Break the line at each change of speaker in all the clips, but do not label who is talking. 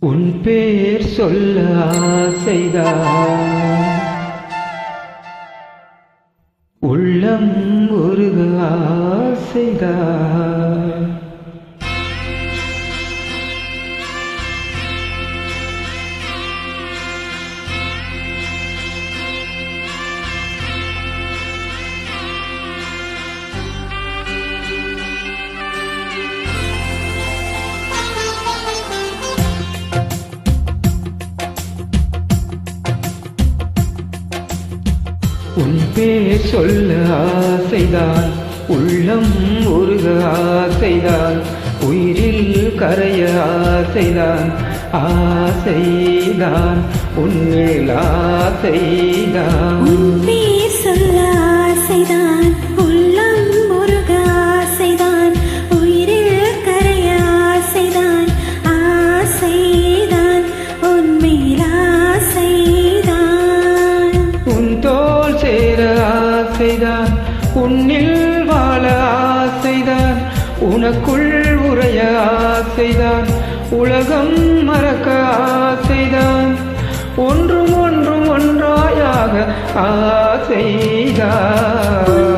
உன் பேர் சொல்ல ஆசைதான், உள்ளம் உருக ஆசைதான். உன் பேர் சொல்ல ஆசைதான், உள்ளம் உருக ஆசைதான், உயிரில் கரைய ஆசைதான், ஆசைதான் உன்னில் ஆசைதான்.
உன் பேர் சொல்ல ஆசைதான், உள்ளம் உருக ஆசைதான், உயிரில் கரைய ஆசைதான், ஆசைதான் உன்மேல் ஆசைதான்.
உன் தோள் சேர ஆசைதான், உன்னில் வாழ ஆசைதான், உனக்குள் உரைய ஆசைதான், உலகம் மறக்க ஆசைதான், ஒன்றும் ஒன்றும் ஒன்றாயாக ஆசைதான்.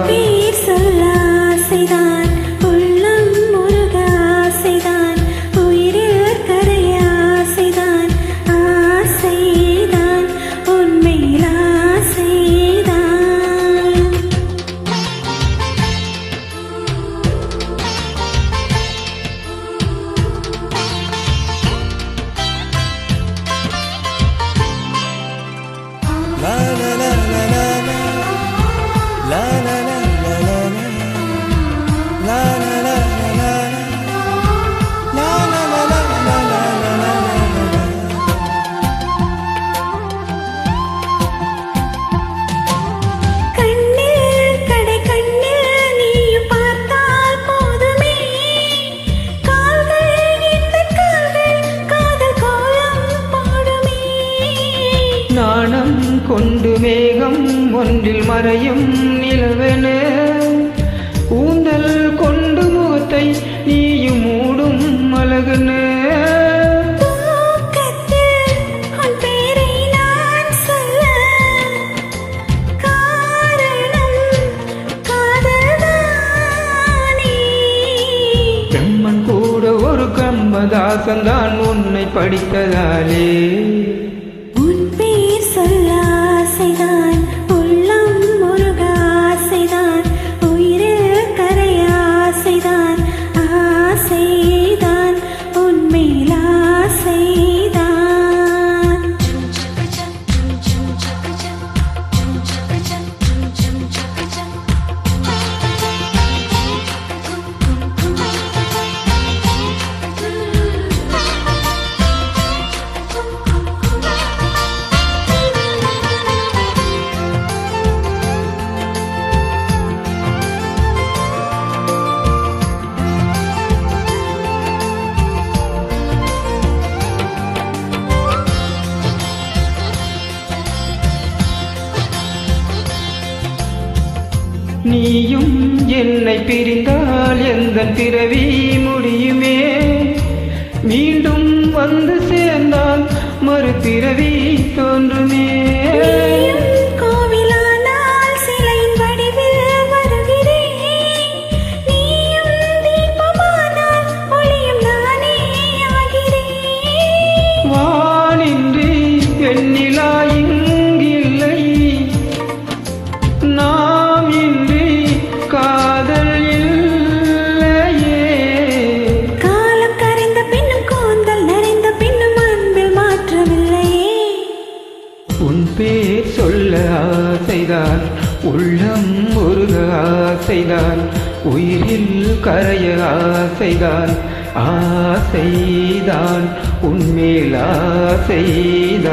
பேர் சொல்ல ஆசைதான், உள்ளம் உருக ஆசைதான், உயிரில் கரைய ஆசைதான், ஆசைதான் உன்மேல் ஆசைதான்.
La la la la la la la la la la la la la la la la
கண்ணில் கடை கண்ணில் நீயும் பார்த்தால் போதுமே, கால்கள் இந்த கால்கள் காதல் கோலம் போடுமே.
நாணம் கொண்டு மேகம் ஒன்றில் மறையும் நிலவென, ஊந்தல் கொண்டு முகத்தை நீயும் மூடும் அழகென.
தூக்கத்தில் உன் பேரை நான் சொல்ல காரணம் காதல்தானே.
எம்மன் கூட ஒரு கம்பதாசன் தான் உன்னை படித்ததாலே.
உன் பேர் சொல்ல ஆசைதான், உள்ளம் முருக ஆசைதான், உயிரில் கரைய ஆசைதான், ஆசைதான் உன்மேல் ஆசைதான்.
நீயும் என்னை பிரிந்தால் எந்தன் பிறவி முடியுமே, மீண்டும் வந்து சேர்ந்தால் மறுபிறவி தோன்றுமே.
நீயும் கோவிலானால் சிலையின் வடிவில் வருகிறேன், நீயும் தீபமானால் ஒளியும் நானே ஆகிறேன்.
வானின்றி வெண்ணிலா இங்கில்லை, நாம் இன்றி காதல் இல்லையே.
காலம் கரைந்த பின்னும் கூந்தல் நிறைந்த பின்னும் அன்பில் மாற்றமில்லையே.
உன் பேர் சொல்ல ஆசைதான், உள்ளம் உருக ஆசைதான், உயிரில் கரைய ஆசைதான், ஆசைதான் உன்மேல் ஆசைதான்.